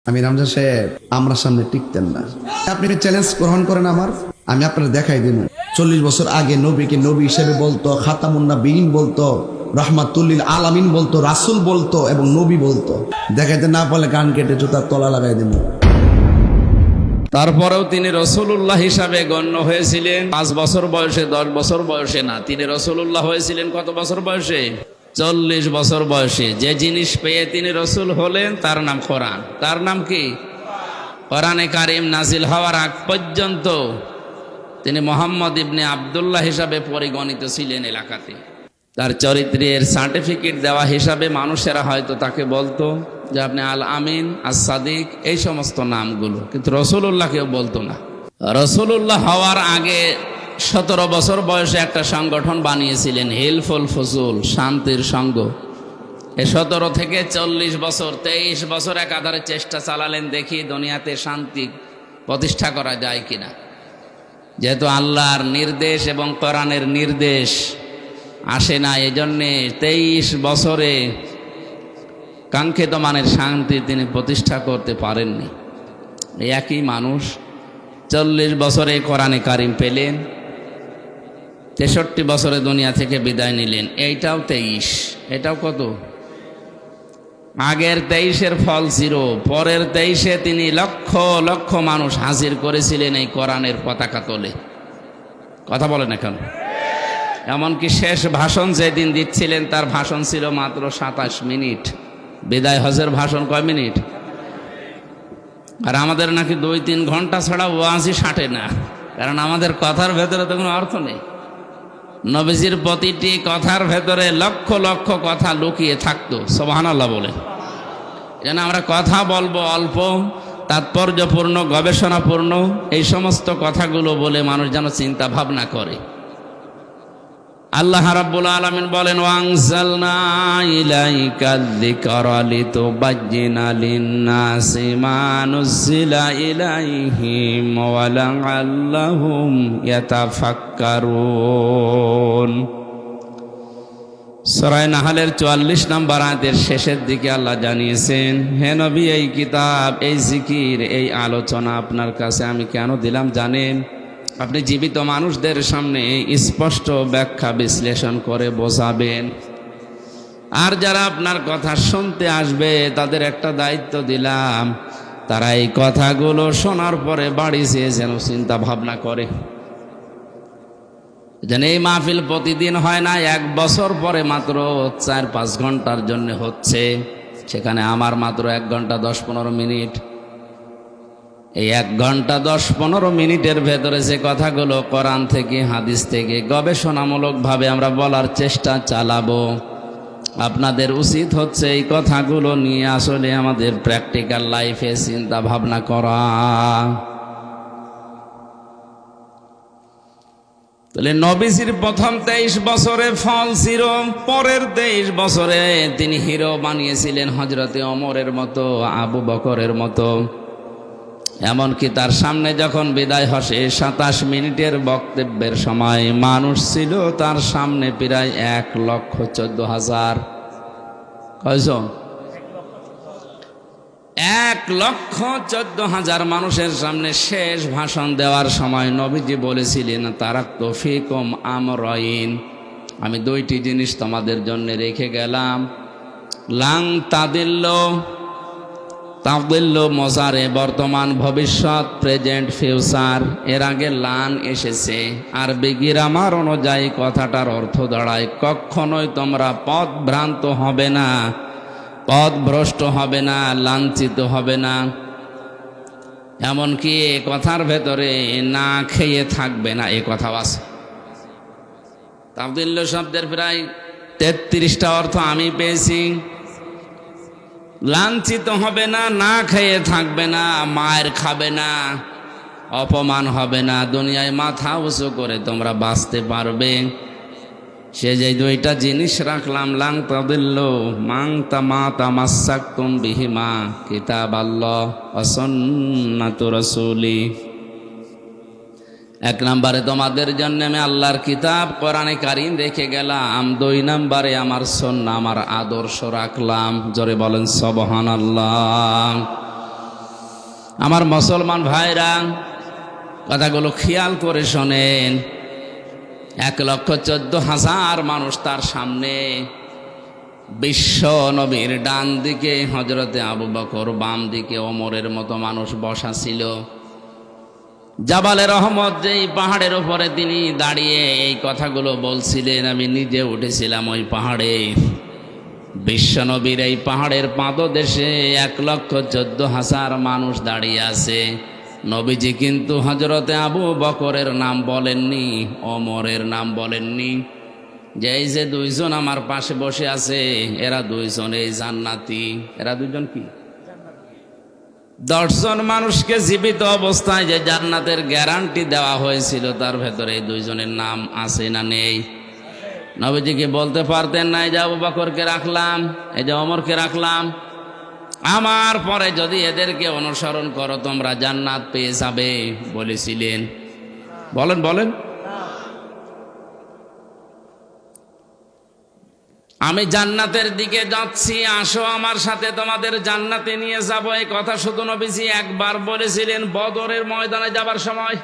আমি রমজান সাহেব আমরা সামনে টিকতেন না। আপনি চ্যালেঞ্জ গ্রহণ করেন আমার, আমি আপনার দেখাই দিব। 40 বছর আগে নবীকে নবী হিসেবে বলতো, খাতামুন নবিয়্যিন বলতো, রাহমাতুল্লিল আলামিন বলতো, রাসূল বলতো এবং নবী বলতো। দেখাইতে না পারলে গান কেটে জুতার তলা লাগাই দেব। তারপরেও তিনি রসুলুল্লাহ হিসাবে গণ্য হয়েছিলেন 5 বছর বয়সে, 10 বছর বয়সে না। তিনি রসুলুল্লাহ হয়েছিলেন কত বছর বয়সে? 40 বছর বয়সে। যে জিনিস পেয়ে তিনি রসুল হলেন তার নাম কোরআন। তার নাম কি? কোরআনে কারিম নাজিল হওয়ার আগ পর্যন্ত তিনি মোহাম্মদ ইবনে আবদুল্লাহ হিসাবে পরিগণিত ছিলেন এলাকাতে। তার চরিত্রের সার্টিফিকেট দেওয়া হিসাবে মানুষেরা হয়তো তাকে বলতো যে আপনি আল আমিন, আস সাদিক, এই সমস্ত নামগুলো, কিন্তু রসুলুল্লাহ কেউ বলতো না। রসুলুল্লাহ হওয়ার আগে 17 বছর বয়সে একটা সংগঠন বানিয়েছিলেন, হিলফুল ফুজুল, শান্তির সংঘ। এই 17 থেকে 40 বছর, 23 বছর একাধারে চেষ্টা চালালেন দেখি দুনিয়াতে শান্তি প্রতিষ্ঠা করা যায় কিনা। যেহেতু আল্লাহর নির্দেশ এবং কোরআনের নির্দেশ আসে না, এজন্যে 23 বছরে কাঙ্ক্ষিত মানের শান্তি তিনি প্রতিষ্ঠা করতে পারেননি। এই একই মানুষ 40 বছরে কোরআনে কারিম পেলেন, 63 বছরে দুনিয়া থেকে বিদায় নিলেন। এইটাও 23, এটাও কত? আগের 23-এর ফল 0, পরের 23-এ তিনি লক্ষ লক্ষ মানুষ হাজির করেছিলেন এই কোরআনের পতাকা তোলে। কথা বলেন এখন। এমনকি শেষ ভাষণ যেদিন দিচ্ছিলেন তার ভাষণ ছিল মাত্র 27 মিনিট। বিদায় হজের ভাষণ কয় মিনিট? আর আমাদের নাকি 2-3 ঘন্টা ছাড়া ওয়াজই সাটে না, কারণ আমাদের কথার ভেতরে তো কোনো অর্থ নেই। নবীজির প্রতিটি কথার ভেতরে লক্ষ লক্ষ কথা লুকিয়ে থাকতো। সুবহানাল্লাহ বলে। যেন আমরা কথা বলবো অল্প, তাৎপর্যপূর্ণ, গবেষণাপূর্ণ, এই সমস্ত কথাগুলো বলে মানুষ যেন চিন্তা ভাবনা করে। আল্লাহ রাব্বুল আলামিন বলেন, ওয়ানজালনা ইলাইকাল যিকরা লিতুবাজ্জিনা লিন-নাসি মা নুজিলা ইলাইহিম ওয়া লাআল্লাহুম ইয়াতাফাক্কারুন। সূরা নাহলের 44 নম্বর আয়াতের শেষের দিকে আল্লাহ জানিয়েছেন, হে নবী, এই কিতাব, এই জিকির, এই আলোচনা আপনার কাছে আমি কেন দিলাম জানেন? আপনি জীবিত মানুষদের সামনে স্পষ্ট ব্যাখ্যা বিশ্লেষণ করে বোঝাবেন। আর যারা আপনার কথা শুনতে আসবে তাদের একটা দায়িত্ব দিলাম, তারা এই কথাগুলো শোনার পরে বাড়ি যেয়ে যেন চিন্তা ভাবনা করে। যেন এই মাহফিল প্রতিদিন হয় না, 1 বছর পরে মাত্র 4-5 ঘন্টার জন্য হচ্ছে, সেখানে আমার মাত্র 1 ঘন্টা 10-15 মিনিট। এই 1 ঘন্টা 10-15 মিনিটের ভেতরে যে কথাগুলো কোরআন থেকে, হাদিস থেকে গবেষণামূলকভাবে আমরা বলার চেষ্টা চালাবো, আপনাদের উচিত হচ্ছে এই কথাগুলো নিয়ে আসলে আমাদের প্র্যাকটিক্যাল লাইফে চিন্তা ভাবনা করা। তাহলে নবীজির প্রথম 23 বছরে ফল ছিল, পরের 23 বছরে তিনি হিরো বানিয়েছিলেন হযরতে ওমরের মতো, আবু বকরের মতো। এমনকি তার সামনে যখন বিদায় হসে 27 মিনিটের বক্তব্যের সময় মানুষ ছিল তার সামনে প্রায় 1,14,000। কয়জন? 1,14,000 মানুষের সামনে শেষ ভাষণ দেওয়ার সময় নবীজি বলেছিলেন, তারাকতু ফীকুম আমরাইন, আমি 2টি জিনিস তোমাদের জন্য রেখে গেলাম। লাং তাদিল্লু, তাদিল্লু মোজারে, বর্তমান, ভবিষ্যৎ, প্রেজেন্ট, ফিউচার। এর আগে লান এসেছে, আরবি গ্রামার অনুযায়ী কথাটার অর্থ দাঁড়ায় কখনোই তোমরা পথভ্রান্ত হবে না, পথভ্রষ্ট হবে না, লাঞ্ছিত হবে না। এমনকি এ কথার ভেতরে না খেয়ে থাকবে না, এ কথাও আছে। তাদিল্লু শব্দের প্রায় 33টা অর্থ আমি পেয়েছি। লাঞ্ছিত হবে না, না খেয়ে থাকবে না, মায়ের খাবে না, অপমান হবে না, দুনিয়ায় মাথা উঁচু করে তোমরা বাঁচতে পারবে। সে যে 2টা জিনিস রাখলাম, লাং তাদিল্লু মান তামাসাকতুম বিহিমা কিতাবাল্লাহ ওয়া সুন্নাতু রাসূলি। 1 নম্বরে তোমাদের জন্য আমি আল্লাহর কিতাব কোরআনে কারিম রেখে গেলাম, 2 নম্বরে আমার সুন্নাহ, আমার আদর্শ রাখলাম। জোরে বলেন সুবহানাল্লাহ। আমার মুসলমান ভাইরা, কথাগুলো খেয়াল করে শোনেন। 1,14,000 মানুষ তার সামনে, বিশ্ব নবীর ডান দিকে হজরতে আবু বকর, বাম দিকে ওমরের মতো মানুষ বসা ছিল। জাবালে রহমত, যেই পাহাড়ের উপরে তিনি দাঁড়িয়ে এই কথাগুলো বলছিলেন, আমি নিজে উঠেছিলাম ওই পাহাড়ে। বিশ্বনবীর এই পাহাড়ের পাদদেশে 1,14,000 মানুষ দাঁড়িয়ে আছে। নবীজি কিন্তু হজরতে আবু বকরের নাম বলেননি, ওমরের নাম বলেননি। যে এই যে দুইজন আমার পাশে বসে আছে, এরা দুইজন এই জান্নাতি। এরা দুইজন কি? 10 জন মানুষকে জীবিত অবস্থায় যে জান্নাতের গ্যারান্টি দেওয়া হয়েছিল, তার ভেতরে এই দুইজনের নাম আছে না নেই? নবীজিকে বলতে পারতেন না, এই যে আবু বকরকে রাখলাম, এই যে ওমরকে রাখলাম, আমার পরে যদি এদেরকে অনুসরণ করো তোমরা জান্নাত পেয়ে যাবে, বলেছিলেন? বলেন বলেন। আমি জান্নাতের দিকে যাচ্ছি, আসো আমার সাথে, তোমাদের জান্নাতে নিয়ে যাব। এই কথা শুধু নবীজি একবার বলেছিলেন বদরের ময়দানে যাবার সময়।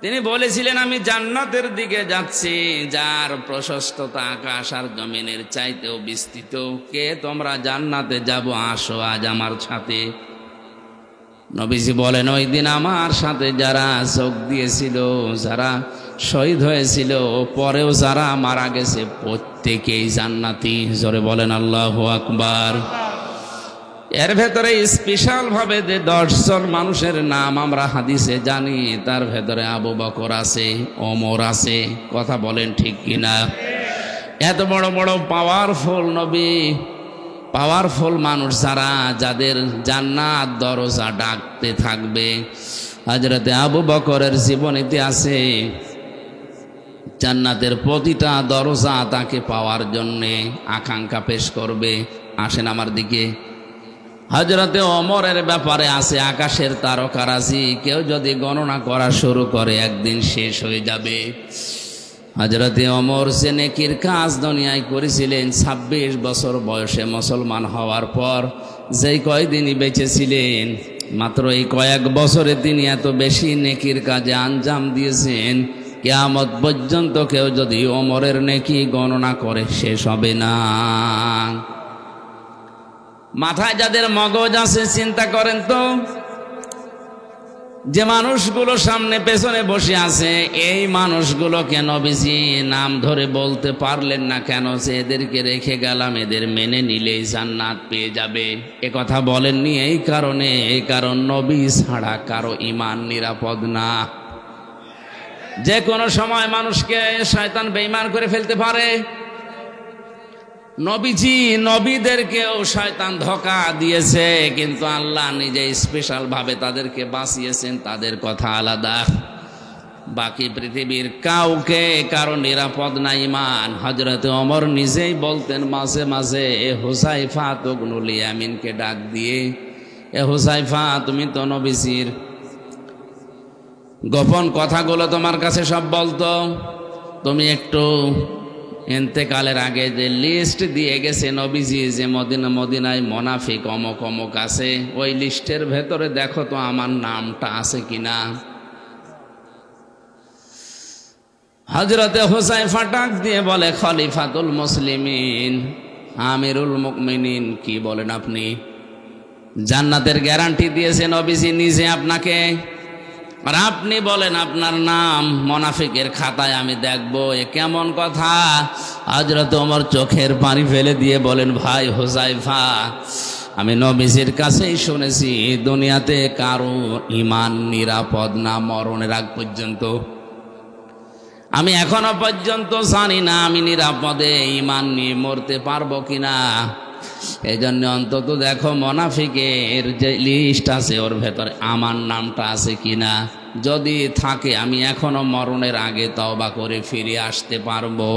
তিনি বলেছিলেন, আমি জান্নাতের দিকে যাচ্ছি, যার প্রশস্ততা আকাশ আর জমিনের চাইতেও বিস্তৃত। কে তোমরা জান্নাতে যাব, আসো আজ আমার সাথে। নবীজি বলেন, ওই দিন আমার সাথে যারা যোগ দিয়েছিল, যারা শহীদ হয়েছিল, পরেও যারা মারা গেছে, প্রত্যেকেই জান্নাতি। জোরে বলেন আল্লাহু আকবার। এর ভেতরে স্পেশাল ভাবে যে 10 জন মানুষের নাম আমরা হাদিসে জানি, তার ভেতরে আবু বকর আছে, ওমর আছে। কথা বলেন ঠিক কিনা? এত বড় বড় পাওয়ারফুল নবী, পাওয়ারফুল মানুষ যারা, যাদের জান্নাত দরজা ডাকতে থাকবে। হযরতে আবু বকরের জীবনীতে আছে, জান্নাতের প্রতিটা দরজা তাকে পাওয়ার জন্যে আকাঙ্ক্ষা পেশ করবে। আসেন আমার দিকে। হযরতে ওমরের ব্যাপারে আছে, আকাশের তারকারাজি কেউ যদি গণনা করা শুরু করে, একদিন শেষ হয়ে যাবে। হযরতে ওমর যে নেকির কাজ দুনিয়ায় করেছিলেন, 26 বছর বয়সে মুসলমান হওয়ার পর যেই কয়দিনই বেঁচে ছিলেন, মাত্র এই কয়েক বছরে তিনি এত বেশি নেকির কাজে আঞ্জাম দিয়েছেন, কিয়ামত পর্যন্ত কেউ যদি ওমরের নেকি গণনা করে শেষ হবে না। মাথায় যাদের মগজ আছে চিন্তা করেন তো, যে মানুষগুলো সামনে পেছনে বসে আছে, এই মানুষগুলোকে নবীজি নাম ধরে বলতে পারলেন না কেন? যে এদেরকে রেখে গেলাম, এদের মেনে নিলেই জান্নাত পেয়ে যাবে। এ কথা বলেননি এই কারণে, এই কারণ নবী ছাড়া কারো ঈমান নিরাপদ না। যে কোনো সময় মানুষকে শয়তান বেঈমান করে ফেলতে পারে। নবীজি, নবীদেরকেও শয়তান ধোঁকা দিয়েছে, কিন্তু আল্লাহ নিজে স্পেশাল ভাবে তাদেরকে বাঁচিয়েছেন। তাদের কথা আলাদা। বাকি পৃথিবীর কাউকে কারো নিরাপদ না ঈমান। হযরতে ওমর নিজেই বলতেন মাঝে মাঝে, এ হুযায়ফা ইবনুল ইয়ামিনকে ডাক দিয়ে, এ হুযায়ফা, তুমি তো নবীজির গোপন কথাগুলো তোমার কাছে সব বলতো, তুমি একটু ইন্তেকালের আগে যে লিস্ট দিয়ে গেছে নবীজি, যে মদিনায় মুনাফিক অমক অমক আছে, ওই লিস্টের ভেতরে দেখো তো আমার নামটা আছে কিনা। হযরতে হুযায়ফা ডাক দিয়ে বলে, খলিফাতুল মুসলিমিন, আমিরুল মুমিনিন, কি বলেন আপনি? জান্নাতের গ্যারান্টি দিয়েছে নবীজি নিজে আপনাকে, আর আপনি বলেন আপনার নাম মুনাফিকের খাতায় আমি দেখব, এ কেমন কথা? হযরত ওমর চোখের পানি ফেলে দিয়ে বলেন, ভাই হুযায়ফা, আমি নবীজির কাছেই শুনেছি দুনিয়াতে কারো ঈমান নিরাপদ না মরণের আগ পর্যন্ত। আমি এখনো পর্যন্ত জানি না আমি নিরাপদে ঈমান নিয়ে মরতে পারবো কিনা। এই জন্য অন্তত দেখো মুনাফিকের যে লিস্ট আছে, ওর ভেতরে আমার নামটা আছে কিনা। যদি থাকে, আমি এখনো মরণের আগে তওবা করে ফিরে আসতে পারবো।